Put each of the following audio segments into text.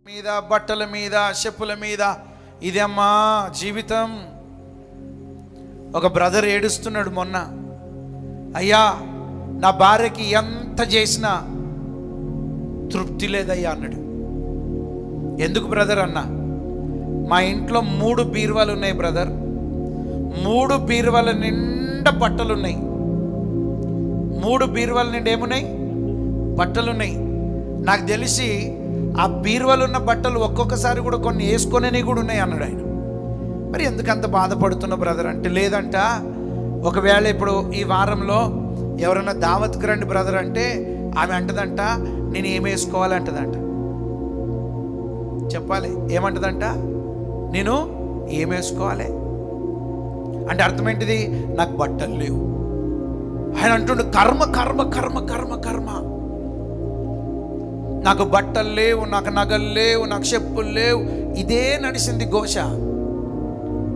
మీద, బట్టల మీద, చెప్పుల మీద, ఇదమ్మా జీవితం. ఒక బ్రదర్ ఏడుస్తున్నాడు మొన్న, అయ్యా నా భార్యకి ఎంత చేసినా తృప్తి లేదయ్యా అన్నాడు. ఎందుకు బ్రదర్ అన్నా, మా ఇంట్లో 3 బీరువాలు ఉన్నాయి బ్రదర్, 3 బీరువాల నిండా బట్టలు ఉన్నాయి. 3 బీరువాల నిండా ఏమున్నాయి? బట్టలు ఉన్నాయి. నాకు తెలిసి ఆ బీరువాలు ఉన్న బట్టలు ఒక్కొక్కసారి కూడా కొన్ని వేసుకొనేవి కూడా ఉన్నాయి అన్నాడు ఆయన. మరి ఎందుకంత బాధపడుతున్న బ్రదర్ అంటే, లేదంట ఒకవేళ ఇప్పుడు ఈ వారంలో ఎవరైనా దావత్కి రండి బ్రదర్ అంటే ఆమె అంటదంట, నేను ఏం వేసుకోవాలంటదంట. చెప్పాలి, ఏమంటదంట? నేను ఏం వేసుకోవాలి అంటే అర్థం ఏంటిది? నాకు బట్టలు లేవు. ఆయన అంటుండు, కర్మ కర్మ కర్మ కర్మ కర్మ. నాకు బట్టలు లేవు, నాకు నగలు లేవు, నాకు చెప్పులు లేవు. ఇదే నడిచింది ఘోష.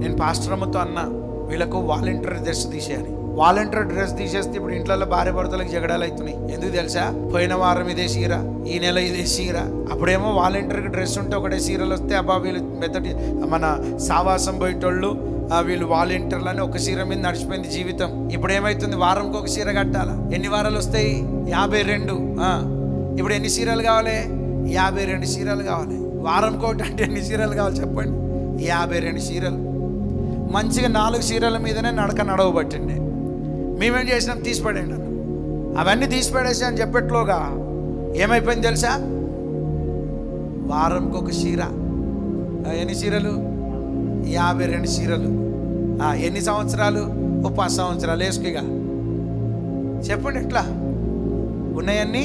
నేను పాస్టర్ అమ్మతో అన్నా, వీళ్ళకు వాలంటీర్ డ్రెస్ తీసేయాలి. వాలంటీర్ డ్రెస్ తీసేస్తే ఇప్పుడు ఇంట్లో భార్య భర్తలకు జగడాలు అవుతున్నాయి. ఎందుకు తెలుసా? పోయిన వారం ఇదే చీర, ఈ నెల ఇదే చీర. అప్పుడేమో వాలంటీర్కి డ్రెస్ ఉంటే ఒకటే చీరలు వస్తే అబ్బా వీళ్ళు మెత్తటి మన సావాసం పోయేటోళ్ళు, వీళ్ళు వాలంటీర్లని ఒక చీర మీద నడిచిపోయింది జీవితం. ఇప్పుడు ఏమవుతుంది? వారంకి ఒక చీర కట్టాలా. ఎన్ని వారాలు వస్తాయి? 52. ఇప్పుడు ఎన్ని చీరలు కావాలి? 52 చీరలు కావాలి. వారంకి ఒకటి అంటే ఎన్ని చీరలు కావాలి చెప్పండి? 52 చీరలు. మంచిగా 4 చీరల మీదనే నడవబట్టండి. మేమేం చేసినాం? తీసిపడేయండి అన్న. అవన్నీ తీసిపడేసి అని చెప్పేట్లోగా ఏమైపోయింది తెలుసా? వారంకి ఒక చీర. ఎన్ని చీరలు? 52 చీరలు. ఎన్ని సంవత్సరాలు? 10 సంవత్సరాలు వేసుకుగా చెప్పండి. ఎట్లా ఉన్నాయన్నీ?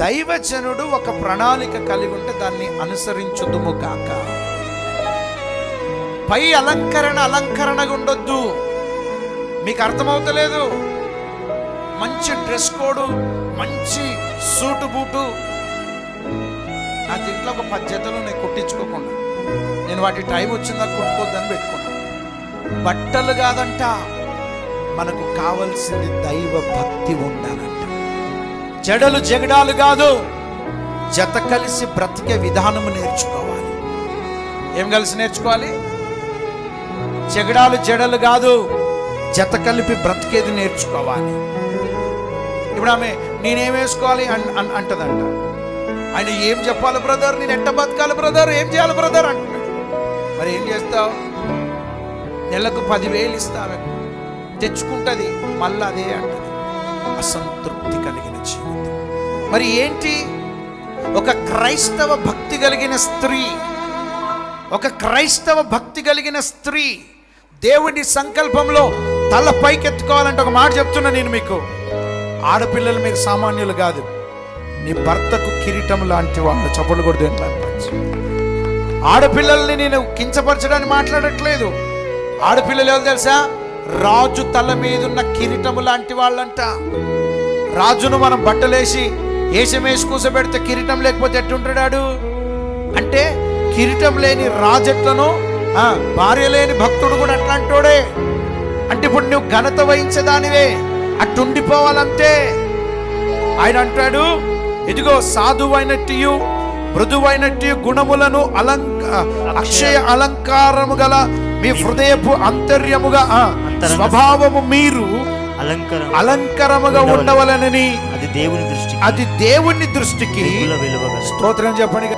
దైవజనుడు ఒక ప్రణాళిక కలిగి ఉంటే దాన్ని అనుసరించుదుము కాక. పై అలంకరణగా ఉండొద్దు. మీకు అర్థమవుతలేదు? మంచి డ్రెస్ కోడ్, మంచి సూటు బూటు. నా ఇంట్లో ఒక 10 జతలు నేను కుట్టించుకోకుండా, నేను వాటి టైం వచ్చిందా కుట్టుకోద్దని పెట్టుకున్నా. బట్టలు కాదంట, మనకు కావలసింది దైవ భక్తి ఉండాలంట. జడలు జగడాలు కాదు, జత కలిసి బ్రతికే విధానము నేర్చుకోవాలి. ఏం కలిసి నేర్చుకోవాలి? జగడాలు జడలు కాదు, జత కలిపి బ్రతికేది నేర్చుకోవాలి. ఇప్పుడు ఆమె నేనేం వేసుకోవాలి అంటదంట. ఆయన ఏం చెప్పాలి బ్రదర్? నేను ఎట్ట బతకాలి బ్రదర్? ఏం చేయాలి బ్రదర్ అంటున్నాడు. మరి ఏం చేస్తావు? నెలకు 10,000 ఇస్తావు, తెచ్చుకుంటుంది, మళ్ళీ అదే అంటది. అసంతృప్తి కలిగిన జీవితం. మరి ఏంటి? ఒక క్రైస్తవ భక్తి కలిగిన స్త్రీ, ఒక క్రైస్తవ భక్తి కలిగిన స్త్రీ దేవుని సంకల్పంలో తల పైకెత్తుకోవాలంటే ఒక మాట చెప్తున్నా నేను మీకు. ఆడపిల్లలు మీరు సామాన్యులు కాదు. నీ భర్తకు కిరీటం లాంటి వాళ్ళు. చప్పట్లు కొడుతూ ఆడపిల్లల్ని నేను కించపరచడానికి మాట్లాడట్లేదు. ఆడపిల్లలు ఎవరు తెలుసా? రాజు తల మీద ఉన్న కిరీటము లాంటి వాళ్ళంట. రాజును మనం బట్టలేసి ఏషమేసి కూసబెడితే కిరీటం లేకపోతే ఎట్టుంటాడు అంటే, కిరీటం లేని రాజెట్లను భార్య లేని భక్తుడు కూడా అట్లాంటోడే. అంటే ఇప్పుడు నువ్వు ఘనత వహించేదానివే, అట్టుండిపోవాలంతే. ఆయన అంటాడు, ఇదిగో సాధువైనట్టు మృదువైనట్టు గుణములను అక్షయ అలంకారము గల మీ హృదయపు అంతర్యముగా స్వభావము మీరు అలంకరముగా ఉండవలనని అది దేవుని దృష్టికి స్తోత్రం చెప్పండి.